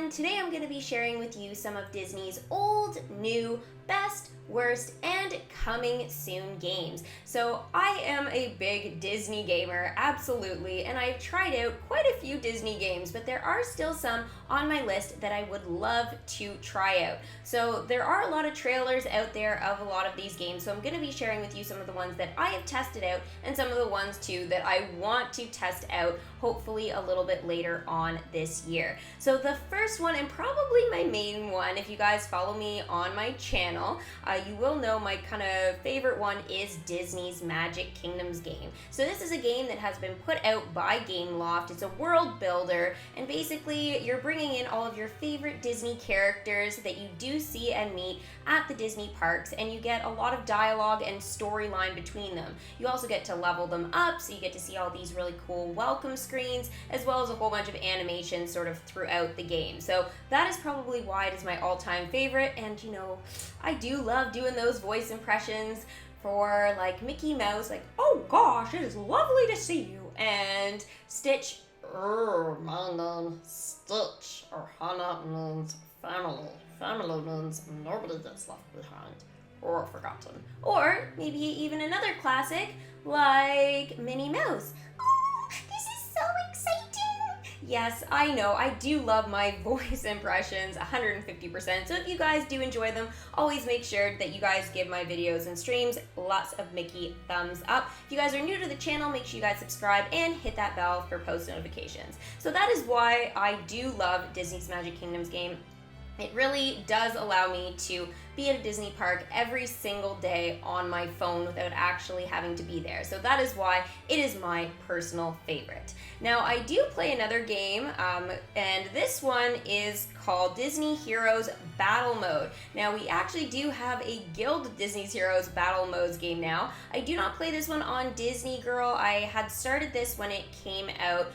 everyone! Today I'm going to be sharing with you some of Disney's old, new, best, worst, and coming soon games. So I am a big Disney gamer, absolutely, and I've tried out quite a few Disney games, but there are still some on my list that I would love to try out. So there are a lot of trailers out there of a lot of these games, so I'm going to be sharing with you some of the ones that I have tested out and some of the ones too that I want to test out, hopefully a little bit later on this year. So the first one, and probably my main one, if you guys follow me on my channel, you will know my kind of favorite one is Disney's Magic Kingdoms game. So this is a game that has been put out by Gameloft. It's a world builder, and basically you're bringing in all of your favorite Disney characters that you do see and meet at the Disney parks, and you get a lot of dialogue and storyline between them. You also get to level them up, so you get to see all these really cool welcome screens, as well as a whole bunch of animations sort of throughout the game. So that is probably why it is my all-time favorite, and you know, I do love doing those voice impressions for like Mickey Mouse, like, "Oh gosh, it is lovely to see you," and Stitch, my name Stitch, or Hannah means family. Family means nobody gets left behind or forgotten. Or maybe even another classic like Minnie Mouse. "Oh, this is so exciting." Yes, I know, I do love my voice impressions 150%, so if you guys do enjoy them, always make sure that you guys give my videos and streams lots of Mickey thumbs up. If you guys are new to the channel, make sure you guys subscribe and hit that bell for post notifications. So that is why I do love Disney's Magic Kingdoms game. It really does allow me to be at a Disney park every single day on my phone without actually having to be there. So that is why it is my personal favorite. Now, I do play another game, and this one is called Disney Heroes Battle Mode. Now, we actually do have a Guild Disney's Heroes Battle Modes game now. I do not play this one on Disney Girl. I had started this when it came out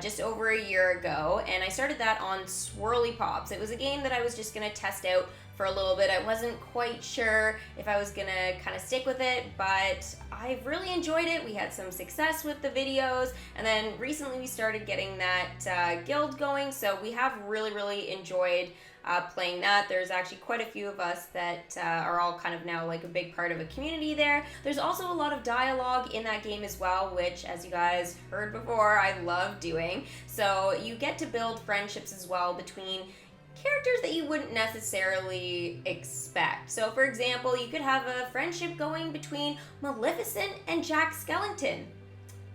just over a year ago, and I started that on Swirly Pops. It was a game that I was just going to test out for a little bit. I wasn't quite sure if I was going to kind of stick with it, but I've really enjoyed it. We had some success with the videos, and then recently we started getting that guild going, so we have really enjoyed playing that. There's actually quite a few of us that are all kind of now like a big part of a community there. There's also a lot of dialogue in that game as well, which, as you guys heard before, I love doing. So you get to build friendships as well between characters that you wouldn't necessarily expect. So for example, you could have a friendship going between Maleficent and Jack Skellington.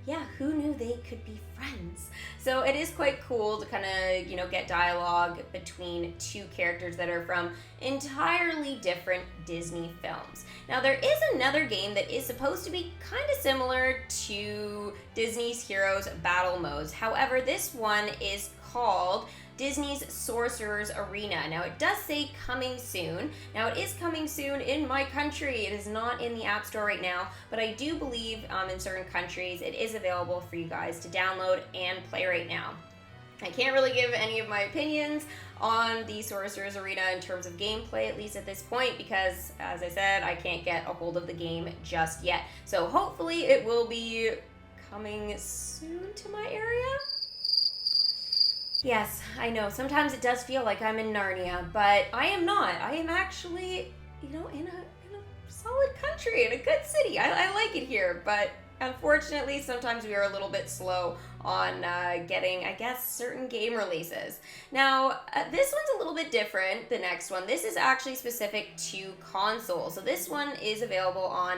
Yeah, who knew they could be friends? So it is quite cool to kind of, you know, get dialogue between two characters that are from entirely different Disney films. Now, there is another game that is supposed to be kind of similar to Disney's Heroes Battle Modes. However, this one is called Disney's Sorcerer's Arena. Now, it does say coming soon. Now, it is coming soon in my country. It is not in the App Store right now, but I do believe in certain countries it is available for you guys to download and play right now. I can't really give any of my opinions on the Sorcerer's Arena in terms of gameplay, at least at this point, because, as I said, I can't get a hold of the game just yet. So hopefully it will be coming soon to my area. Yes, I know, sometimes it does feel like I'm in Narnia, but I am not. I am actually, you know, in a solid country, in a good city. I like it here, but unfortunately, sometimes we are a little bit slow on getting, I guess, certain game releases. Now, this one's a little bit different, the next one. This is actually specific to console. So this one is available on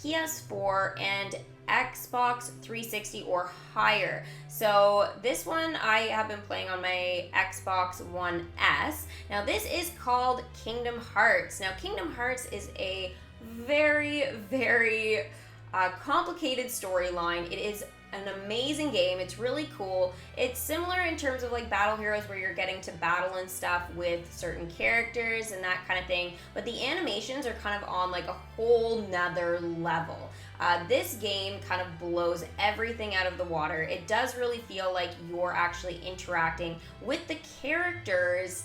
PS4 and Xbox 360 or higher. So this one I have been playing on my Xbox One S. Now this is called Kingdom Hearts. Now Kingdom Hearts is a very complicated storyline. It is an amazing game. It's really cool. It's similar in terms of like Battle Heroes, where you're getting to battle and stuff with certain characters and that kind of thing, but the animations are kind of on like a whole nother level. This game kind of blows everything out of the water. It does really feel like you're actually interacting with the characters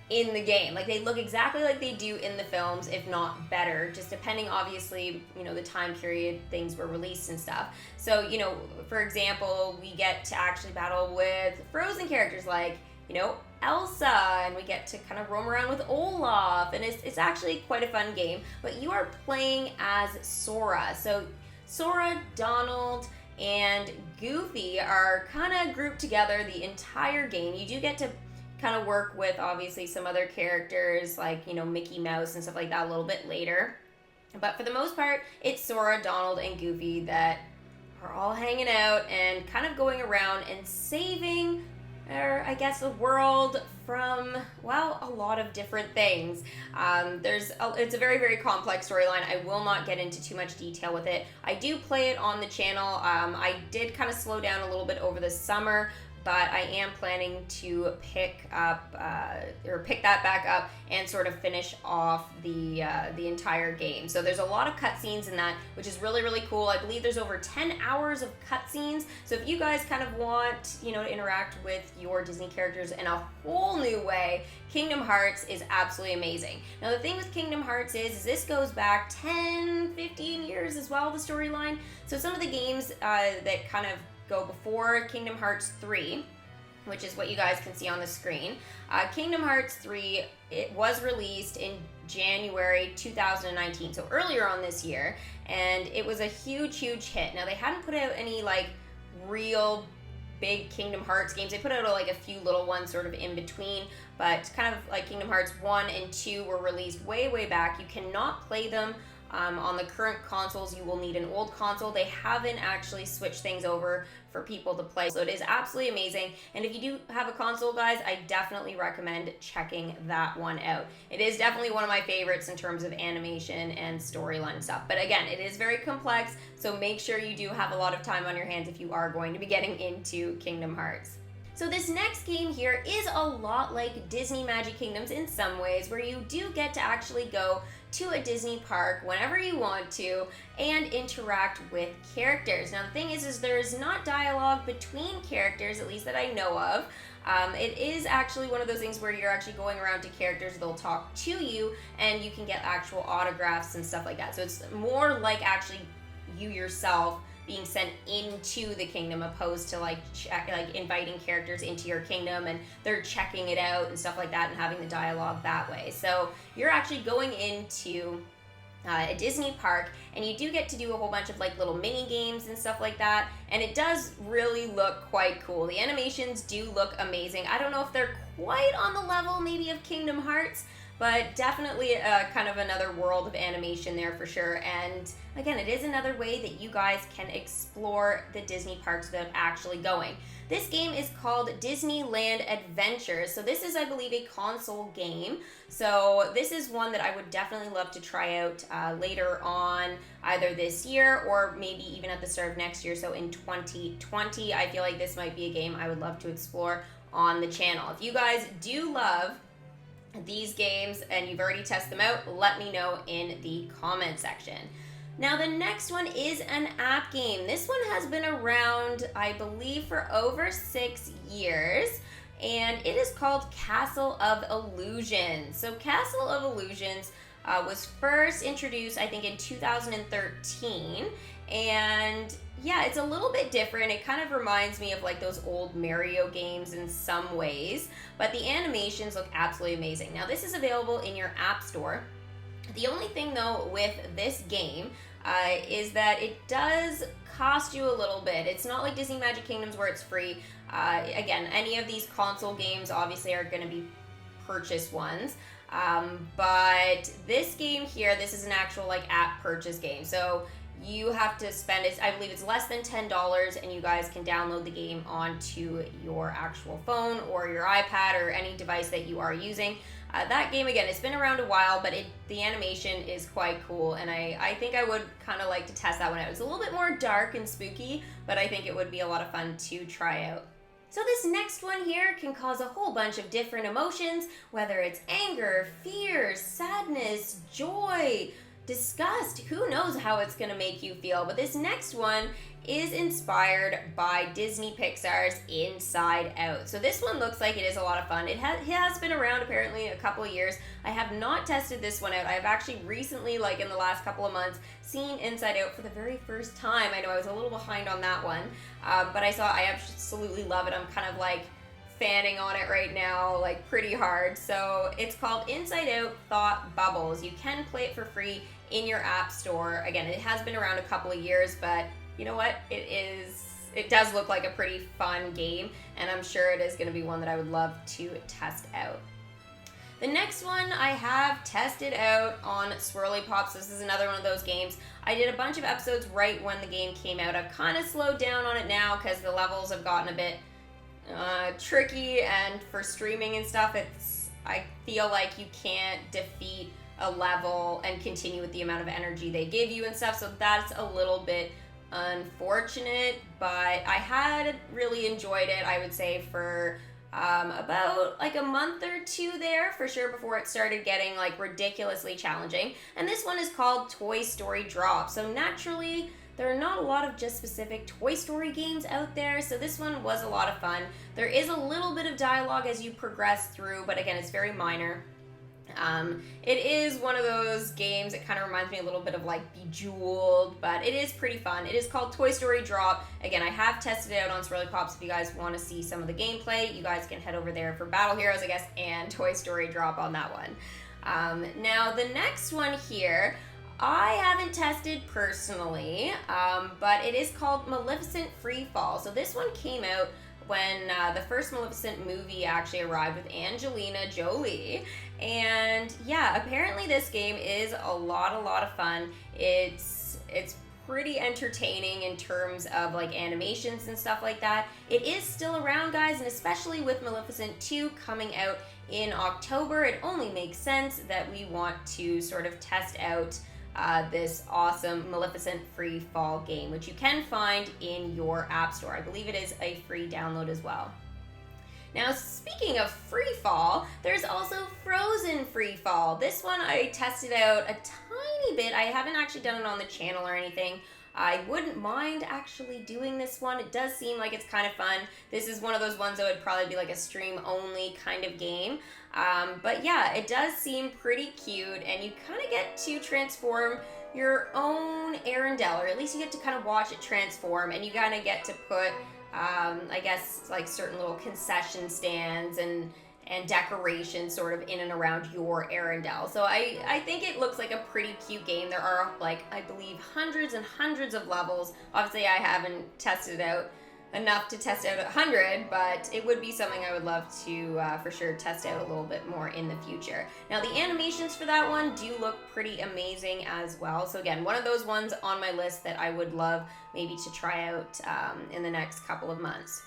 in the game. Like, they look exactly like they do in the films, if not better, just depending, obviously, you know, the time period things were released and stuff. So, you know, for example, we get to actually battle with Frozen characters like, you know, Elsa, and we get to kind of roam around with Olaf, and it's actually quite a fun game. But you are playing as Sora. So Sora, Donald, and Goofy are kind of grouped together the entire game. You do get to kind of work with obviously some other characters like, you know, Mickey Mouse and stuff like that a little bit later. But for the most part, it's Sora, Donald, and Goofy that are all hanging out and kind of going around and saving, or I guess, the world from, well, a lot of different things. It's a very, very complex storyline. I will not get into too much detail with it. I do play it on the channel. I did kind of slow down a little bit over the summer, but I am planning to pick that back up and sort of finish off the entire game. So there's a lot of cutscenes in that, which is really, really cool. I believe there's over 10 hours of cutscenes. So if you guys kind of want, you know, to interact with your Disney characters in a whole new way, Kingdom Hearts is absolutely amazing. Now the thing with Kingdom Hearts is this goes back 10, 15 years as well, the storyline. So some of the games that kind of go before Kingdom Hearts 3, which is what you guys can see on the screen. Kingdom Hearts 3, it was released in January 2019, so earlier on this year, and it was a huge, huge hit. Now, they hadn't put out any, like, real big Kingdom Hearts games. They put out, like, a few little ones sort of in between, but kind of like Kingdom Hearts 1 and 2 were released way, way back. You cannot play them on the current consoles. You will need an old console. They haven't actually switched things over for people to play, so it is absolutely amazing. And if you do have a console, guys, I definitely recommend checking that one out. It is definitely one of my favorites in terms of animation and storyline stuff. But again, it is very complex, so make sure you do have a lot of time on your hands if you are going to be getting into Kingdom Hearts. So this next game here is a lot like Disney Magic Kingdoms in some ways, where you do get to actually go to a Disney park whenever you want to and interact with characters. Now the thing is there's not dialogue between characters, at least that I know of. It is actually one of those things where you're actually going around to characters, they'll talk to you, and you can get actual autographs and stuff like that. So it's more like actually you yourself being sent into the kingdom, opposed to like inviting characters into your kingdom and they're checking it out and stuff like that and having the dialogue that way. So you're actually going into a Disney park, and you do get to do a whole bunch of like little mini games and stuff like that, and it does really look quite cool. The animations do look amazing. I don't know if they're quite on the level maybe of Kingdom Hearts, but definitely kind of another world of animation there for sure. And again, it is another way that you guys can explore the Disney parks without actually going. This game is called Disneyland Adventure. So this is, I believe, a console game. So this is one that I would definitely love to try out later on, either this year or maybe even at the start of next year. So in 2020, I feel like this might be a game I would love to explore on the channel. If you guys do love these games and you've already tested them out, let me know in the comment section. Now the next one is an app game. This one has been around, I believe, for over 6 years, and it is called Castle of Illusions. So Castle of Illusions was first introduced, I think, in 2013, and yeah, it's a little bit different. It kind of reminds me of like those old Mario games in some ways, but the animations look absolutely amazing. Now this is available in your app store. The only thing though with this game is that it does cost you a little bit. It's not like Disney Magic Kingdoms where it's free. Again, any of these console games obviously are going to be purchase ones. But this game here, this is an actual like app purchase game. So you have to spend, I believe it's less than $10, and you guys can download the game onto your actual phone or your iPad or any device that you are using. That game, again, it's been around a while, but the animation is quite cool, and I think I would kind of like to test that one out. It's a little bit more dark and spooky, but I think it would be a lot of fun to try out. So this next one here can cause a whole bunch of different emotions, whether it's anger, fear, sadness, joy, disgust. Who knows how it's going to make you feel, but this next one is inspired by Disney Pixar's Inside Out. So this one looks like it is a lot of fun. It has been around apparently a couple of years. I have not tested this one out. I've actually recently, like in the last couple of months, seen Inside Out for the very first time. I know I was a little behind on that one, but I absolutely love it. I'm kind of like fanning on it right now, like pretty hard. So it's called Inside Out Thought Bubbles. You can play it for free in your app store. Again, it has been around a couple of years, but you know what? It does look like a pretty fun game, and I'm sure it is going to be one that I would love to test out. The next one I have tested out on Swirly Pops. This is another one of those games. I did a bunch of episodes right when the game came out. I've kind of slowed down on it now because the levels have gotten a bit tricky, and for streaming and stuff, I feel like you can't defeat a level and continue with the amount of energy they give you and stuff, so that's a little bit unfortunate, but I had really enjoyed it, I would say, for about like a month or two there for sure before it started getting like ridiculously challenging. And this one is called Toy Story Drop. So naturally, there are not a lot of just specific Toy Story games out there, so this one was a lot of fun. There is a little bit of dialogue as you progress through, but again, it's very minor. It is one of those games that kind of reminds me a little bit of like Bejeweled, but it is pretty fun. It is called Toy Story Drop. Again, I have tested it out on Swirly Pops. If you guys want to see some of the gameplay, you guys can head over there for Battle Heroes, I guess, and Toy Story Drop on that one. Now, the next one here, I haven't tested personally, but it is called Maleficent Freefall. So this one came out when the first Maleficent movie actually arrived with Angelina Jolie. And yeah, apparently this game is a lot of fun. It's pretty entertaining in terms of like animations and stuff like that. It is still around, guys, and especially with Maleficent 2 coming out in October, it only makes sense that we want to sort of test out this awesome Maleficent Free Fall game, which you can find in your app store. I believe it is a free download as well. Now, speaking of free fall, there's also Frozen Free Fall. This one I tested out a tiny bit. I haven't actually done it on the channel or anything. I wouldn't mind actually doing this one. It does seem like it's kind of fun. This is one of those ones that would probably be like a stream-only kind of game. But yeah, it does seem pretty cute, and you kind of get to transform your own Arendelle, or at least you get to kind of watch it transform, and you kind of get to put, I guess, like certain little concession stands and decorations sort of in and around your Arendelle. So I think it looks like a pretty cute game. There are, like, I believe hundreds and hundreds of levels. Obviously, I haven't tested it out enough to test out 100, but it would be something I would love to for sure test out a little bit more in the future. Now, the animations for that one do look pretty amazing as well. So again, one of those ones on my list that I would love maybe to try out in the next couple of months.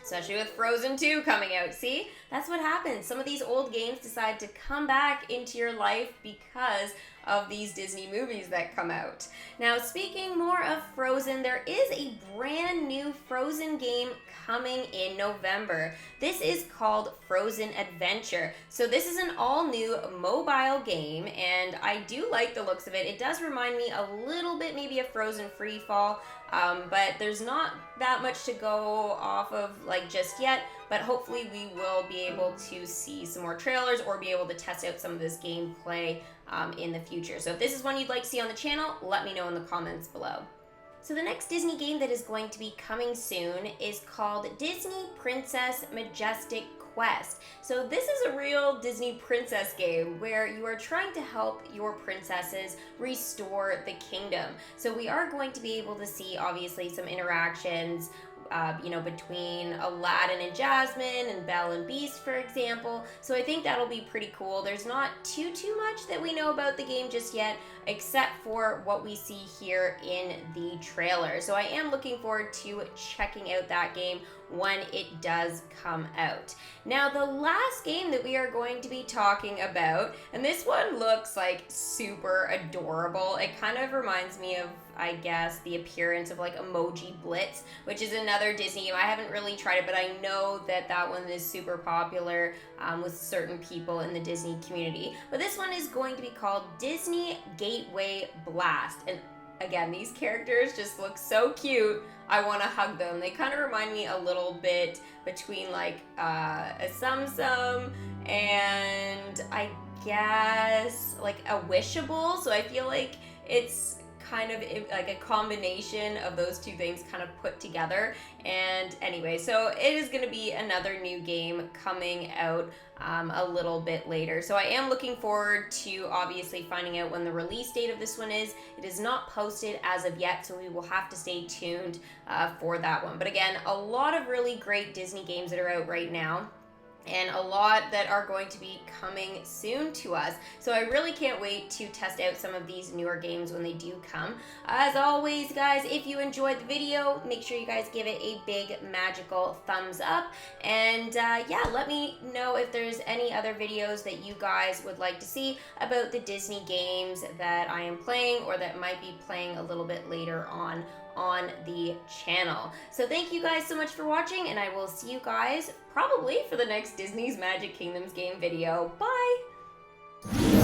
Especially with Frozen 2 coming out. See? That's what happens. Some of these old games decide to come back into your life because of these Disney movies that come out. Now, speaking more of Frozen, there is a brand new Frozen game coming in November. This is called Frozen Adventure. So this is an all-new mobile game, and I do like the looks of it. It does remind me a little bit maybe of Frozen Free Fall, but there's not that much to go off of like just yet, but hopefully we will be able to see some more trailers or be able to test out some of this gameplay in the future. So if this is one you'd like to see on the channel, let me know in the comments below. So the next Disney game that is going to be coming soon is called Disney Princess Majestic Quest. So this is a real Disney princess game where you are trying to help your princesses restore the kingdom. So we are going to be able to see obviously some interactions between Aladdin and Jasmine and Belle and Beast, for example. So I think that'll be pretty cool. There's not too much that we know about the game just yet, except for what we see here in the trailer. So I am looking forward to checking out that game when it does come out. Now, the last game that we are going to be talking about, and this one looks like super adorable. It kind of reminds me of, I guess, the appearance of like Emoji Blitz, which is another Disney game. I haven't really tried it, but I know that that one is super popular with certain people in the Disney community. But this one is going to be called Disney Gateway Blast. And again, these characters just look so cute. I want to hug them. They kind of remind me a little bit between like a Tsum Tsum and I guess like a Wishable. So I feel like it's kind of like a combination of those two things kind of put together. And anyway, so it is going to be another new game coming out a little bit later. So I am looking forward to obviously finding out when the release date of this one is. It is not posted as of yet, so we will have to stay tuned for that one. But again, a lot of really great Disney games that are out right now, and a lot that are going to be coming soon to us. So I really can't wait to test out some of these newer games when they do come. As always, guys, if you enjoyed the video, make sure you guys give it a big magical thumbs up. And yeah, let me know if there's any other videos that you guys would like to see about the Disney games that I am playing or that might be playing a little bit later on the channel. So thank you guys so much for watching, and I will see you guys probably for the next Disney's Magic Kingdoms game video. Bye!